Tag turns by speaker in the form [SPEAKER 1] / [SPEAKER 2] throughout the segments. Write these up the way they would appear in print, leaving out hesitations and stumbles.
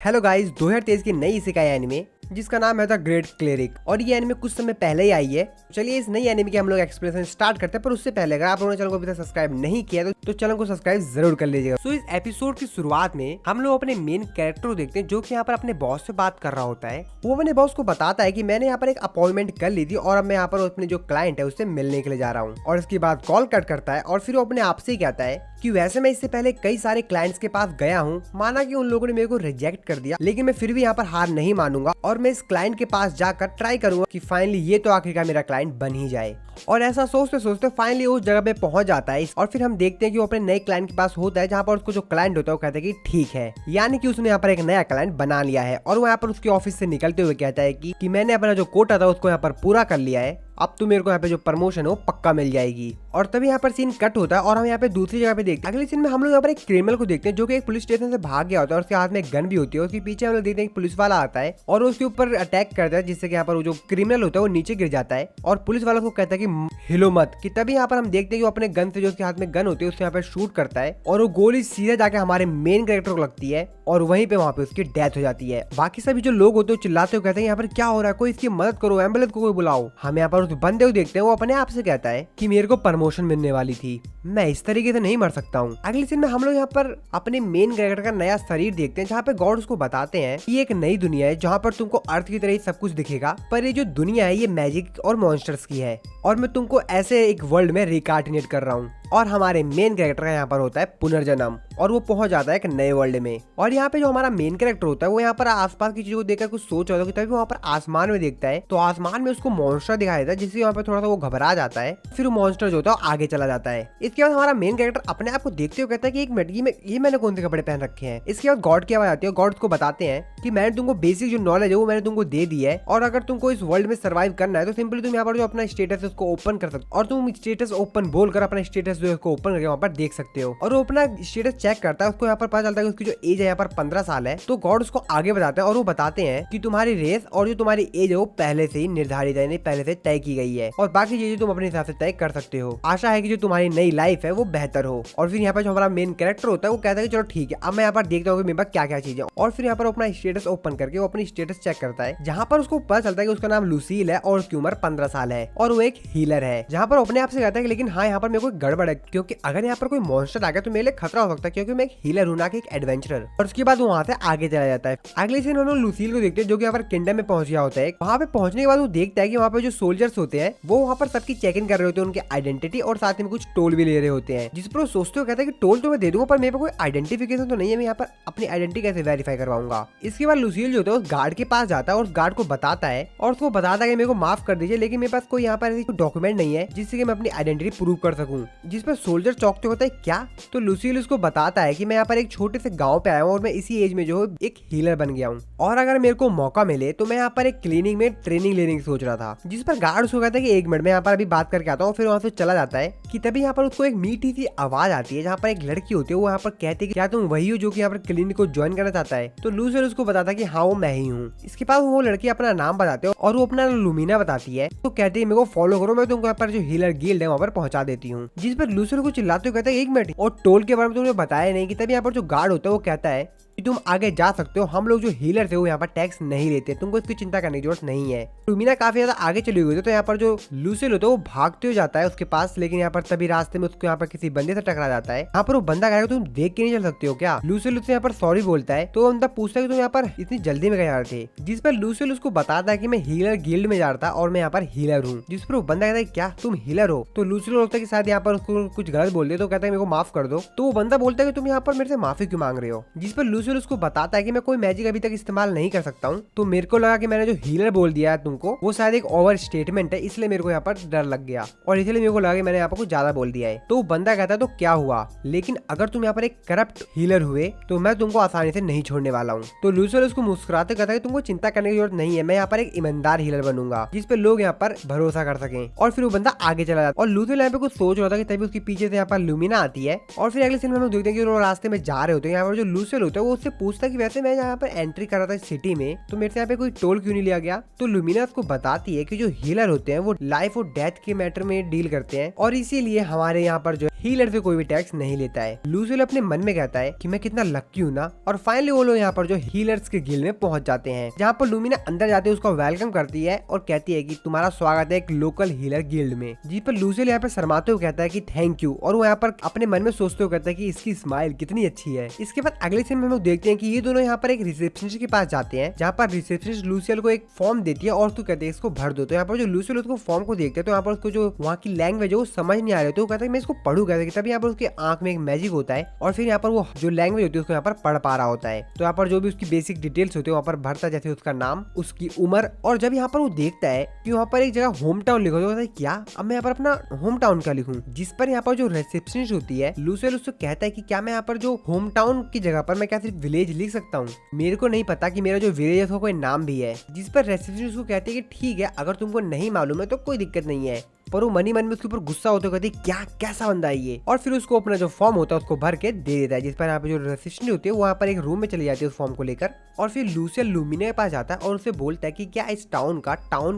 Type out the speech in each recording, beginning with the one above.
[SPEAKER 1] Hello guys, 2023 की नई isekai anime जिसका नाम है द ग्रेट क्लेरिक और ये एनिमे कुछ समय पहले ही आई है। चलिए इस नई एनिमे के हम लोग एक्सप्लेनेशन स्टार्ट करते हैं, पर उससे पहले अगर आप लोगों ने चैनल को अभी तक सब्सक्राइब नहीं किया तो चैनल को सब्सक्राइब जरूर कर लीजिएगा। सो इस एपिसोड की शुरुआत में हम लोग अपने मेन कैरेक्टर को देखते हैं जो कि यहाँ पर अपने बॉस से बात कर रहा होता है। वो अपने बॉस को बताता है कि मैंने यहाँ पर एक अपॉइंटमेंट कर ली थी और अब मैं यहाँ पर अपने जो क्लाइंट है उससे मिलने के लिए जा रहा हूँ। और इसके बाद कॉल कट करता है और फिर वो अपने आप से ही कहता है कि वैसे मैं इससे पहले कई सारे क्लाइंट्स के पास गया हूँ, माना कि उन लोगों ने मेरे को रिजेक्ट कर दिया, लेकिन मैं फिर भी यहाँ पर हार नहीं मानूंगा और मैं इस क्लाइंट के पास जाकर ट्राई करूंगा कि फाइनली ये तो आखिरकार मेरा क्लाइंट बन ही जाए। और ऐसा सोचते सोचते फाइनली उस जगह पे पहुंच जाता है और फिर हम देखते हैं कि वो अपने नए क्लाइंट के पास होता है, जहाँ पर उसको जो क्लाइंट होता है वो कहता है कि ठीक है, यानी कि उसने यहाँ पर एक नया क्लाइंट बना लिया है। और वो यहाँ पर उसके ऑफिस से निकलते हुए कहता है कि मैंने अपना जो कोटा था उसको यहाँ पर पूरा कर लिया है, अब तो मेरे को यहाँ पे जो प्रमोशन है वो पक्का मिल जाएगी। और तभी यहाँ पर सीन कट होता है और हम यहाँ पे दूसरी जगह पे देखते हैं। अगले सीन में हम लोग यहाँ पर एक क्रिमिनल को देखते हैं जो कि एक पुलिस स्टेशन से भाग गया होता है और उसके हाथ में गन भी होती है। उसके पीछे हम लोग देखते हैं पुलिस वाला आता है और उसके ऊपर अटैक करता है, जिससे कि यहाँ पर वो जो क्रिमिनल होता है वो नीचे गिर जाता है और पुलिस वाला को कहता है कि हिलो मत। कि तभी यहाँ पर हम देखते हैं कि वो अपने गन से जो उसके हाथ में गन होती है उससे यहाँ पर शूट करता है और वो गोली सीधा जाके हमारे मेन कैरेक्टर को लगती है और वहीं पे वहाँ पे उसकी डेथ हो जाती है। बाकी सभी जो लोग होते हैं चिल्लाते हुए कहते हैं यहाँ पर क्या हो रहा है, कोई इसकी मदद करो, एम्बुलेंस को कोई बुलाओ। हम यहाँ पर उस बंदे को देखते हैं, वो अपने आप से कहता है कि मेरे को प्रमोशन मिलने वाली थी, मैं इस तरीके से नहीं मर सकता हूँ। अगले सीन में हम लोग यहाँ पर अपने मेन कैरेक्टर का नया शरीर देखते हैं, जहाँ पे गॉड उसको बताते हैं कि ये एक नई दुनिया है जहाँ पर तुमको अर्थ की तरह ही सब कुछ दिखेगा, पर ये जो दुनिया है ये मैजिक और मॉन्स्टर्स की है और मैं तुमको ऐसे एक वर्ल्ड में रिकार्डिनेट कर रहा हूँ। और हमारे मेन कैरेक्टर का यहाँ पर होता है पुनर्जन्म और वो पहुंच जाता है एक नए वर्ल्ड में। और यहाँ पे जो हमारा मेन कैरेक्टर होता है वो यहाँ पर आसपास की चीजों को देखकर कुछ सोच रहा था, तभी वहाँ पर आसमान में देखता है तो आसमान में उसको मॉन्स्टर दिखाई देता है, जिससे यहाँ पर थोड़ा सा वो घबरा जाता है। फिर वो मॉन्स्टर जो होता है आगे चला जाता है। इसके बाद हमारा मेन कैरेक्टर अपने आप को देखते हुए कहता है कि एक मिनट, ये मैंने कौन से कपड़े पहन रखे हैं। इसके बाद गॉड की आवाज आती है, गॉड को बताते हैं कि मैंने तुमको बेसिक जो नॉलेज है वो मैंने तुमको दे दी है और अगर तुमको इस वर्ल्ड में सर्वाइव करना है तो सिंपली तुम यहाँ पर जो अपना स्टेटस है उसको ओपन कर सकते हो और तुम स्टेटस ओपन बोलकर अपना स्टेटस जो है उसको ओपन करके पर देख सकते हो। और वो अपना स्टेटस चेक करता है, उसको यहाँ पर पता चलता है कि उसकी जो एज है यहाँ पर 15 साल है। तो गॉड उसको आगे बताते हैं और वो बताते हैं कि तुम्हारी रेस और जो तुम्हारी एज है वो पहले से ही निर्धारित है, पहले से तय की गई है और बाकी चीजें तुम अपने हिसाब से तय कर सकते हो। आशा है कि जो तुम्हारी नई लाइफ है वो बेहतर हो। और फिर यहाँ पर जो हमारा मेन कैरेक्टर होता है वो कहता है कि चलो ठीक है, अब मैं यहाँ पर देखता हूँ मेरे पास क्या क्या चीजें। और फिर यहाँ पर अपना स्टेटस ओपन करके वो अपनी स्टेटस चेक करता है, जहाँ पर उसको पता चलता है कि उसका नाम लूसील है और उसकी उम्र 15 साल है और वो एक हीलर है। जहाँ पर अपने आप से कहता है कि लेकिन हाँ, यहाँ पर मेरे को गड़बड़ है, क्योंकि अगर यहाँ पर कोई मॉन्स्टर आ गया तो मेरे लिए खतरा हो सकता है, क्योंकि मैं एक हीलर हूं ना कि एक एडवेंचरर। और उसके बाद वो वहां से आगे चला जाता है। अगले सीन हम लोग लूसील को देखते हैं जो कि यहाँ पर किंगडम में पहुंच गया होता है। वहां पे पहुंचने के बाद वो देखता है कि वहां पे जो सोल्जर्स होते हैं वो वहां पर सबकी चेक इन कर रहे होते हैं, उनकी आइडेंटिटी और साथ में कुछ टोल भी ले रहे होते हैं। जिस पर वो सोचते हुए कहता है कि टोल तो मैं दे दूंगा, पर मेरे पे कोई आइडेंटिफिकेशन तो नहीं है, मैं यहाँ पर अपनी आइडेंटिटी कैसे वेरीफाई करवाऊंगा। इसके बाद लूसील जो होता है उस गार्ड के पास जाता है और उस गार्ड को बताता है और उसको बताता है कि मेरे को माफ कर दीजिए, लेकिन मेरे पास कोई यहाँ पर ऐसी डॉक्यूमेंट नहीं है जिससे कि मैं अपनी आइडेंटिटी प्रूव कर सकूं। जिस पर सोल्जर चौंकते होता है, क्या? तो लूसील उसको बताता है कि मैं यहाँ पर एक छोटे से गांव पे आया हूँ और मैं इसी एज में जो एक हीलर बन गया हूँ और अगर मेरे को मौका मिले तो मैं यहाँ पर एक क्लिनिक में ट्रेनिंग लेने की सोच रहा था। जिस पर गार्ड उसको कहता है कि एक मिनट मैं यहाँ पर अभी बात करके आता हूँ। फिर वहाँ से चला जाता है कि तभी यहाँ पर उसको एक मीठी सी आवाज आती है, जहाँ पर एक लड़की होती है, वो यहाँ पर कहती है कि क्या तुम वही हो जो कि यहाँ पर क्लिनिक को ज्वाइन करना चाहता है। तो लूसील उसको बताता है कि हाँ वो मैं ही हूँ। इसके बाद वो लड़की अपना नाम बताते हो और वो अपना लुमिना बताती है। तो कहती है मेरे को फॉलो करो, मैं तुमको यहाँ पर जो हीलर गिल्ड है वहाँ पर पहुंचा देती हूँ। जिस पर लूसील को चिल्लाते हुए कहता है एक मिनट, और टोल के बारे में तुमने बताया नहीं। कि तभी यहाँ पर जो गार्ड होता है वो कहता है कि तुम आगे जा सकते हो, हम लोग जो हीलर थे वो यहाँ पर टैक्स नहीं लेते, तुमको इसकी चिंता करने की जरूरत नहीं है। लुमिना काफी ज्यादा आगे चली गई थी तो यहाँ पर जो लूसील होता है वो भागते हुए जाता है उसके पास, लेकिन यहाँ पर तभी रास्ते में उसको यहाँ पर किसी बंदे से टकरा जाता है। यहाँ पर वो बंदा कहेगा तुम देख के नहीं चल सकते हो क्या? लूसील उससे यहाँ पर सॉरी बोलता है तो बंदा पूछता है कि तुम यहाँ पर इतनी जल्दी में जा रहे थे। जिस पर लूसील उसको बताता है कि मैं हीलर गिल्ड में जा रहा था और मैं यहाँ पर हीलर हूँ। जिस पर वो बंदा कहता है क्या तुम हीलर हो? तो लूसील बोलता है कि शायद यहाँ पर उसको कुछ गलत बोल दिया, तो कहता है मेरे को माफ कर दो। तो वो बंदा बोलता है कि तुम यहाँ पर मेरे से माफी क्यों मांग रहे हो? जिस पर लूसील उसको बताता है कि मैं कोई मैजिक अभी तक इस्तेमाल नहीं कर सकता हूँ, तो मेरे को लगा कि मैंने जो हीलर बोल दिया है तुमको वो शायद एक ओवर स्टेटमेंट है, इसलिए मेरे को यहाँ पर डर लग गया और इसलिए मेरे को लगा कि मैंने यहाँ पर कुछ ज्यादा बोल दिया है। तो वो बंदा कहता है तो क्या हुआ, लेकिन अगर तुम यहाँ पर एक करप्ट हीलर हुए तो मैं तुमको आसानी से नहीं छोड़ने वाला हूँ। तो लूसील उसको मुस्कुराते कहता है तुमको चिंता करने की जरूरत नहीं है, मैं यहाँ पर एक ईमानदार हीलर बनूंगा जिस पे लोग यहाँ पर भरोसा कर सके। और फिर वो बंदा आगे चला जाता है और लूसील यहाँ पे कुछ सोच रहा था कि तभी उसके पीछे से यहाँ पर लुमिना आती है। और फिर अगले सीन में हम देखते हैं कि वो रास्ते में जा रहे होते हैं। यहाँ पर जो लूसील होता है वो उससे पूछता है कि वैसे मैं यहाँ पर एंट्री कर रहा था सिटी में, तो मेरे से यहाँ पे कोई टोल क्यों नहीं लिया गया? तो लुमिना उसको बताती है कि जो हीलर होते हैं वो लाइफ और डेथ के मैटर में डील करते हैं और इसीलिए हमारे यहाँ पर जो हीलर से कोई भी टैक्स नहीं लेता है। लूसियल अपने मन में कहता है कि मैं कितना लकी हूँ ना। और फाइनली वो लोग यहाँ पर जो हीलर्स के गिल्ड में पहुंच जाते हैं, जहाँ पर लूमिना अंदर जाते उसको वेलकम करती है और कहती है कि तुम्हारा स्वागत है एक लोकल हीलर गिल्ड में। जी पर लूसियल यहाँ पर शर्माते हुए कहता है कि थैंक यू, और वो यहाँ पर अपने मन में सोचते हुए कहता है कि इसकी स्माइल कितनी अच्छी है। इसके बाद अगले सीन में हम लोग देखते हैं कि ये दोनों यहाँ पर एक रिसेप्शनिस्ट के पास जाते हैं, जहाँ पर रिसेप्शनिस्ट लूसियल को एक फॉर्म देती है और उसको कहते हैं इसको भर दो। तो यहाँ पर जो लूसियल उसको फॉर्म को देखते हैं तो यहाँ पर उसको जो वहाँ की लैंग्वेज है वो समझ नहीं आ रही, तो वो कहता है मैं इसको पढ़ू कैसे। तभी यहाँ पर उसकी आंख में एक मैजिक होता है और फिर यहाँ पर वो जो लैंग्वेज होती है उसको यहाँ पर पढ़ पा रहा होता है। तो यहाँ पर जो भी उसकी बेसिक डिटेल्स होती है वहाँ पर भरता, जैसे उसका नाम, उसकी उम्र, और जब यहाँ पर वो देखता है कि वहाँ पर एक जगह होम टाउन लिखा होता है, क्या अब मैं यहाँ पर अपना होम टाउन का लिखूं। जिस पर यहाँ पर जो रिसेप्शनिस्ट होती है लूसियल उससे कहता है कि क्या मैं यहाँ पर जो होम टाउन की जगह पर मैं क्या सिर्फ विलेज लिख सकता हूँ, मेरे को नहीं पता कि मेरा जो विलेज है उसका कोई नाम भी है। जिस पर रिसेप्शनिस्ट उसको कहती है कि ठीक है, अगर तुमको नहीं मालूम है तो कोई दिक्कत नहीं है। पर वो मन में उसके ऊपर गुस्सा होते कहती क्या कैसा बंदा है ये, और फिर उसको अपना जो फॉर्म होता है उसको भर के दे देता है। जिस पर यहाँ पे जो रिसेप्शनिस्ट होती है वो यहाँ पर एक रूम में चली जाती है उस फॉर्म को लेकर, और फिर लूसियल लूमिना के पास जाता है और उससे बोलता है कि क्या इस टाउन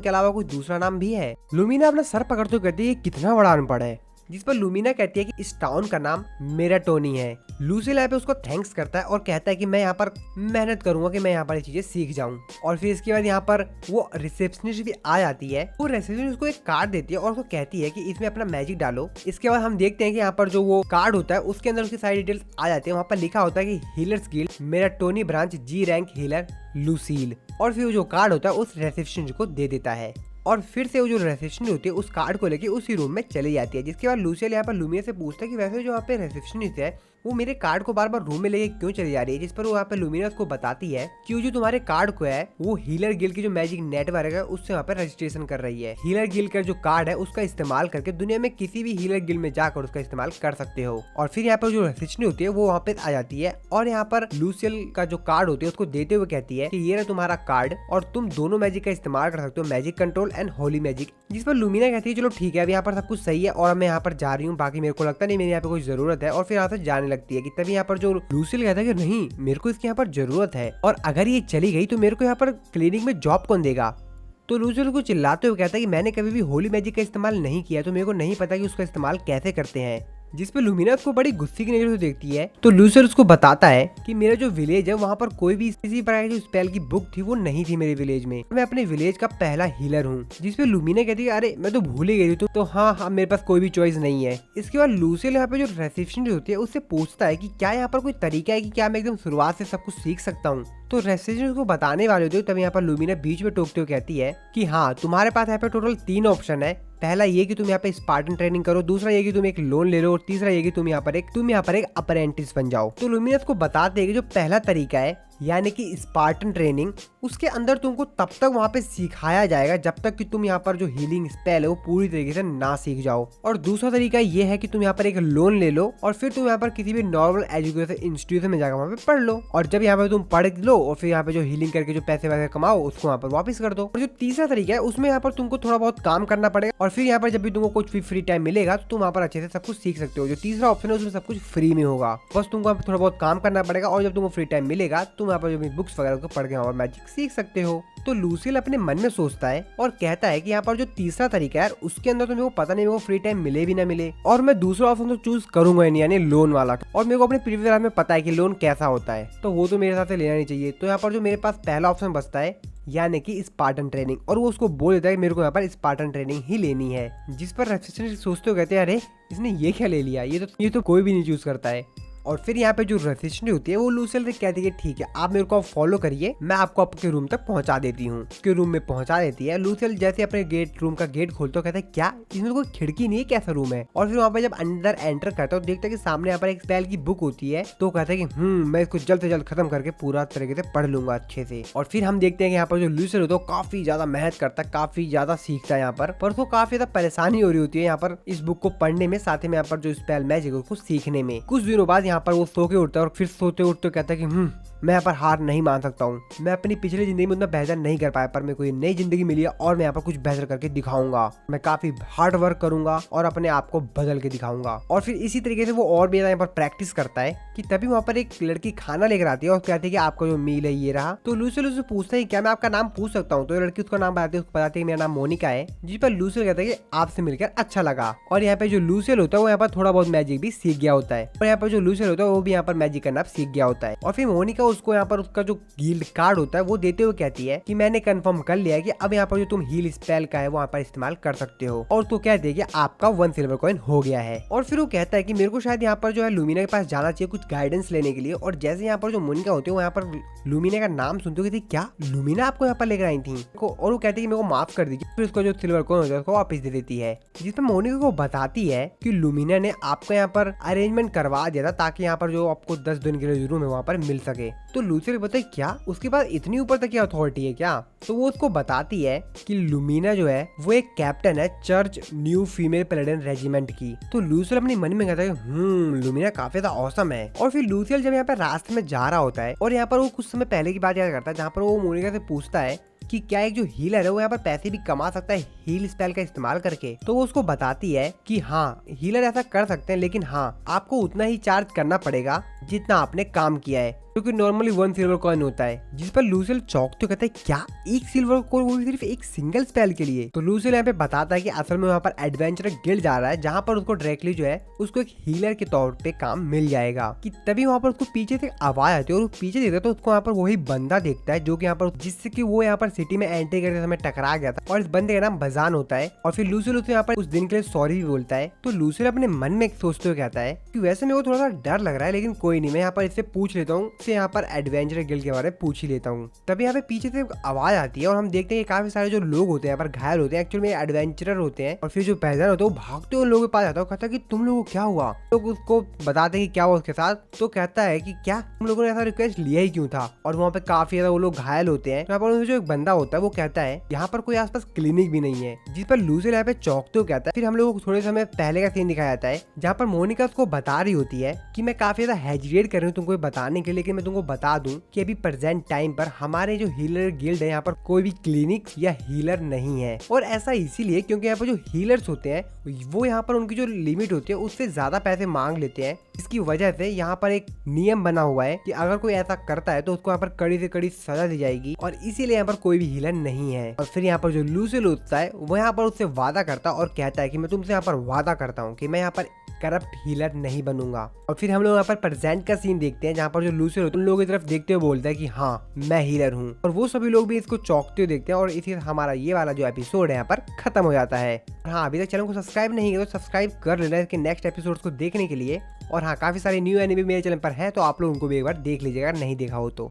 [SPEAKER 1] के अलावा कोई दूसरा नाम भी है। लूमिना अपना सर पकड़ते हुए कहती है कितना बड़ा अनपढ़ है। जिस पर लूमिना कहती है कि इस टाउन का नाम मेराटोनी है। लूसियल यहाँ पे उसको थैंक्स करता है और कहता है कि मैं यहाँ पर मेहनत करूंगा कि मैं यहाँ पर ये चीजें सीख जाऊं। और फिर इसके बाद यहाँ पर वो रिसेप्शनिस्ट भी आ जाती है। वो रिसेप्शनिस्ट उसको एक कार्ड देती है और उसको कहती है कि इसमें अपना मैजिक डालो। इसके बाद हम देखते हैं कि यहाँ पर जो वो कार्ड होता है उसके अंदर उसकी सारी डिटेल्स आ जाती है। वहाँ पर लिखा होता है कि हीलर्स गिल्ड मेराटोनी ब्रांच जी रैंक हीलर लूसील, और फिर जो कार्ड होता है उस रिसेप्शनिस्ट को दे देता है। और फिर से वो जो रिसेप्शनिस्ट होती है उस कार्ड को लेके उसी रूम में चली जाती है। जिसके बाद लूसियल यहाँ पर लूमिया से पूछता है कि वैसे जो यहाँ पे रिसेप्शनिस्ट है वो मेरे कार्ड को बार बार रूम में लेके क्यों चली जा रही है। जिस पर वो यहाँ पे लूमिना उसको बताती है कि वो जो तुम्हारे कार्ड को है वो हीलर गिल्ड की जो मैजिक नेटवर्क है उससे वहाँ पे रजिस्ट्रेशन कर रही है। हीलर गिल्ड का जो कार्ड है उसका इस्तेमाल करके दुनिया में किसी भी हीलर गिल्ड में जाकर उसका इस्तेमाल कर सकते हो। और फिर यहाँ पर जो रिसेप्शनिस्ट होती है वो वहाँ पे आ जाती है और यहाँ पर लूसियल का जो कार्ड होती है उसको देते हुए कहती है कि ये रहा तुम्हारा कार्ड और तुम दोनों मैजिक का इस्तेमाल कर सकते हो, magic control and Holi magic. जिस पर लूमिना कहती है चलो ठीक है, अब यहाँ पर सब कुछ सही है और मैं यहाँ पर जा रही हूँ, बाकी मेरे को लगता नहीं मेरे यहाँ पे कोई जरूरत है। और फिर यहाँ से जाने लगती है कि तभी यहाँ पर जो लूसियल कहता है कि नहीं मेरे को इसके यहाँ पर जरूरत है, और अगर ये चली गई तो मेरे को यहाँ पर क्लिनिक में जॉब कौन देगा। तो लूसियल को चिल्लाते हुए कहता है कि मैंने कभी भी होली मैजिक का इस्तेमाल नहीं किया तो मेरे को नहीं पता कि उसका इस्तेमाल कैसे करते हैं। जिस पे लूमिना उसको बड़ी गुस्से की नजर से देखती है। तो लूसियल उसको बताता है कि मेरा जो विलेज है वहाँ पर कोई भी किसी प्रकार की जो स्पेल की बुक थी वो नहीं थी मेरे विलेज में, मैं अपने विलेज का पहला हीलर हूँ। जिस पे लूमिना कहती है अरे मैं तो भूल ही गई तो हाँ मेरे पास कोई भी चॉइस नहीं है। इसके बाद लूसियल यहाँ पे जो रिसेप्शनिस्ट होती है उससे पूछता है कि क्या यहाँ पर कोई तरीका है कि क्या मैं एकदम शुरुआत से सब कुछ सीख सकता हूँ। तो रिसेप्शनिस्ट को बताने वाले होते तब यहाँ पर लूमिना बीच में टोकते हुए कहती है कि हाँ तुम्हारे पास यहाँ पे टोटल 3 ऑप्शन है। पहला ये कि तुम यहाँ पे स्पार्टन ट्रेनिंग करो, दूसरा ये कि तुम एक लोन ले लो, और तीसरा ये कि तुम यहाँ पर एक अप्रेंटिस बन जाओ। तो लूमिना को बताते हैं कि जो पहला तरीका है यानी कि स्पार्टन ट्रेनिंग, उसके अंदर तुमको तब तक वहाँ पे सिखाया जाएगा जब तक कि तुम यहाँ पर जो हीलिंग स्पेल है वो पूरी तरीके से ना सीख जाओ। और दूसरा तरीका ये है कि तुम यहाँ पर एक लोन ले लो और फिर तुम यहाँ पर किसी भी नॉर्मल एजुकेशन इंस्टीट्यूशन में जाकर वहाँ पे पढ़ लो, और जब यहाँ पर तुम पढ़ लो और फिर यहाँ पे जो हीलिंग करके जो पैसे वैसे कमाओ उसको वहाँ पर वापस कर दो। और जो तीसरा तरीका है उसमें यहाँ पर तुमको थोड़ा बहुत काम करना पड़ेगा और फिर यहाँ पर जब भी तुमको कुछ भी फ्री टाइम मिलेगा तो तुम वहाँ पर अच्छे से सब कुछ सीख सकते हो। जो तीसरा ऑप्शन है उसमें सब कुछ फ्री में होगा, बस तुमको थोड़ा बहुत काम करना पड़ेगा और जब तुमको फ्री टाइम मिलेगा तुम यहाँ पर जो भी बुक्स वगैरह को पढ़ के और मैजिक सीख सकते हो। तो लूसियल अपने मन में सोचता है और कहता है कि यहाँ पर जो तीसरा तरीका है उसके अंदर तो मेरे को पता नहीं मेरे को फ्री टाइम मिले भी ना मिले, और मैं दूसरा ऑप्शन तो चूज करूंगा नहीं यानी लोन वाला, और मेरे को अपने प्रीवियस लाइफ में पता है कि लोन कैसा होता है तो वो तो मेरे हिसाब से लेना नहीं चाहिए। तो यहाँ पर जो मेरे पास पहला ऑप्शन बचता है यानी कि स्पार्टन ट्रेनिंग, और वो उसको बोल देता है कि मेरे को यहाँ पर स्पार्टन ट्रेनिंग ही लेनी है। जिस पर रिसेप्शनिस्ट सोचते हुए कहते हैं अरे इसने ये क्या ले लिया, ये तो कोई भी नहीं चूज करता है। और फिर यहाँ पे जो रिसेप्शनिस्ट होती है वो लूसियल से कहती है ठीक है आप मेरे को फॉलो करिए, मैं आपको आपके रूम तक पहुंचा देती हूँ। उसके रूम में पहुंचा देती है। लूसियल जैसे अपने रूम का गेट खोलते हो कहता है क्या इसमें कोई खिड़की नहीं है, कैसा रूम है। और फिर वहाँ पे जब अंदर एंटर करता है तो देखता है कि सामने यहाँ पर एक स्पेल की बुक होती है। तो कहता है कि मैं इसको जल्द से जल्द खत्म करके पूरा तरीके से पढ़ लूंगा अच्छे से। और फिर हम देखते हैं कि यहाँ पर जो लूसियल होता है काफी ज्यादा मेहनत करता है, काफी ज्यादा सीखता है यहाँ पर उसको काफी ज्यादा परेशानी हो रही होती है यहाँ पर इस बुक को पढ़ने में, साथ ही में यहाँ पर जो स्पेल मैजिक है उसको सीखने में। कुछ दिनों बाद यहाँ पर वो सो के उठता है और फिर सोते उठते कहता है कि मैं यहाँ पर हार नहीं मान सकता हूँ। मैं अपनी पिछली जिंदगी में उतना बेहतर नहीं कर पाया, पर मेरे को ये नई जिंदगी मिली है और मैं यहाँ पर कुछ बेहतर करके दिखाऊंगा। मैं काफी हार्ड वर्क करूंगा और अपने आप को बदल के दिखाऊंगा। और फिर इसी तरीके से वो और भी यहाँ पर प्रैक्टिस करता है कि तभी वहाँ पर एक लड़की खाना लेकर आती है और कहती है कि आपका जो मील है ये रहा। तो लूसियल उससे पूछता है क्या मैं आपका नाम पूछ सकता हूँ। तो ये लड़की उसका नाम बताती है, उसको बताती है मेरा नाम मोनिका है। जिस पर लूसियल कहता है कि आपसे मिलकर अच्छा लगा। और यहाँ पे जो लूसियल होता है वो यहाँ पर थोड़ा बहुत मैजिक भी सीख गया होता है और यहाँ पर जो लूसियल होता है वो भी यहाँ पर मैजिक करना सीख गया होता है। और फिर मोनिका उसको यहाँ पर उसका जो गिल्ड कार्ड होता है वो देते हुए कहती है कि मैंने कंफर्म कर लिया है कि अब यहाँ पर जो तुम हील स्पेल का है वो यहाँ पर इस्तेमाल कर सकते हो। और तो कहते हैं कि आपका 1 सिल्वर कॉइन हो गया है। और फिर वो कहता है कि मेरे को शायद यहाँ पर जो है लुमिना के पास जाना चाहिए कुछ गाइडेंस लेने के लिए। और जैसे यहाँ पर जो मोनिका होती है वो यहाँ पर लुमिना का नाम सुनते हुए क्या लुमिना आपको यहाँ पर लेकर आई थी, और वो कहती है कि मेरे को माफ कर दीजिए। फिर उसको जो सिल्वर कॉइन होता है उसको वापस दे देती है, जिसमें मोनिका को बताती है कि लुमिना ने आपको यहाँ पर अरेंजमेंट करवा दिया था ताकि यहाँ पर जो आपको 10 दिन के लिए रूम है वहाँ पर मिल सके। तो लूसियल बताए क्या उसके पास इतनी ऊपर तक की अथॉरिटी है क्या। तो वो उसको बताती है कि लुमिना जो है वो एक कैप्टन है चर्च न्यू फीमेल पैलेडिन रेजिमेंट की। तो लूसियल अपने मन में कहता है लुमिना काफी ज्यादा औसम है। और फिर लूसियल जब यहाँ पर रास्ते में जा रहा होता है और यहाँ पर वो कुछ समय पहले की बात याद करता है जहाँ पर वो मोनिका से पूछता है कि क्या एक जो हीलर है वो यहाँ पर पैसे भी कमा सकता है हील स्पेल का इस्तेमाल करके। तो वो उसको बताती है कि हाँ हीलर ऐसा कर सकते हैं, लेकिन हाँ आपको उतना ही चार्ज करना पड़ेगा जितना आपने काम किया है, क्योंकि नॉर्मली 1 सिल्वर कॉइन होता है। जिस पर लूसियल चौंकते कहता है क्या 1 सिल्वर कॉइन, वो भी सिर्फ एक सिंगल स्पेल के लिए। तो लूसियल यहाँ पे बताता है कि असल में वहाँ पर एडवेंचरर गिल्ड जा रहा है जहाँ पर उसको डायरेक्टली जो है उसको एक हीलर के तौर पे काम मिल जाएगा। कि तभी वहाँ पर उसको पीछे से आवाज आती है और वो पीछे देखता है तो उसको यहाँ पर वही बंदा देखता है जो कि यहाँ पर जिससे कि वो यहाँ पर सिटी में एंट्री करते समय टकरा गया था, और इस बंदे का नाम बजान होता है। और फिर लूसियल उसे यहाँ पर उस दिन के लिए सॉरी भी बोलता है। तो लूसियल अपने मन में सोचते हुए कहता है कि वैसे मेरे को थोड़ा सा डर लग रहा है, लेकिन कोई नहीं, मैं यहाँ पर इससे पूछ लेता हूँ, इससे यहाँ पर एडवेंचर गिल्ड के बारे में पूछ ही लेता हूँ। तभी यहाँ पे पीछे से आवाज आती है और हम देखते हैं कि काफी सारे जो लोग होते हैं यहाँ पर घायल होते हैं, एक्चुअली में एडवेंचरर होते हैं। और फिर जो पैदल होते हैं वो भागते हुए लोगों के पास आता है, कहता है कि तुम लोगों को क्या हुआ। लोग उसको बताते हैं कि क्या हुआ उसके साथ। तो कहता है कि क्या तुम लोगों ने ऐसा रिक्वेस्ट लिया ही क्यों था। और वहाँ पे काफी ज्यादा वो लोग घायल होते हैं। यहाँ पर जो एक बंदा होता है वो कहता है यहाँ पर कोई आसपास क्लिनिक भी नहीं है, जिस पर लूसियल यहाँ पे चौंकते हुए कहता है। फिर हम लोगों को थोड़े समय पहले का सीन दिखाया जाता है जहाँ पर मोनिका उसको बता रही होती है कि मैं काफी ज्यादा हेजिटेट कर रही हूँ तुमको बताने के लिए, लेकिन मैं तुमको बता दूं कि अभी प्रेजेंट टाइम पर हमारे जो हीलर गिल्ड है यहाँ पर कोई भी क्लिनिक या हीलर नहीं है। और ऐसा इसीलिए क्योंकि यहाँ पर जो हीलर्स होते हैं वो यहाँ पर उनकी जो लिमिट होती है उससे ज्यादा पैसे मांग लेते हैं। इसकी वजह से यहाँ पर एक नियम बना हुआ है कि अगर कोई ऐसा करता है तो उसको यहाँ पर कड़ी से कड़ी सजा दी जाएगी, और इसीलिए यहाँ पर कोई भी हीलर नहीं है। और फिर यहाँ पर जो लूसियल होता है वो यहाँ पर उससे वादा करता और कहता है कि मैं तुमसे यहाँ पर वादा करता हूँ कि मैं यहाँ पर करप्ट हीलर नहीं बनूंगा। और फिर हम लोग यहाँ पर प्रेजेंट का सीन देखते हैं जहाँ पर जो लूसियल होता है उन लोगों की तरफ देखते हुए बोलता है कि हाँ मैं हीलर हूँ, और वो सभी लोग भी इसको चौंकते हुए देखते हैं। और इसी हमारा ये वाला जो एपिसोड है यहाँ पर खत्म हो जाता है। हाँ अभी तक चैनल को सब्सक्राइब नहीं किया तो सब्सक्राइब कर लेना इसके नेक्स्ट एपिसोड को देखने के लिए। और हाँ काफी सारे न्यू एनिमे मेरे चैनल पर है तो आप लोग उनको भी एक बार देख लीजिएगा नहीं देखा हो तो।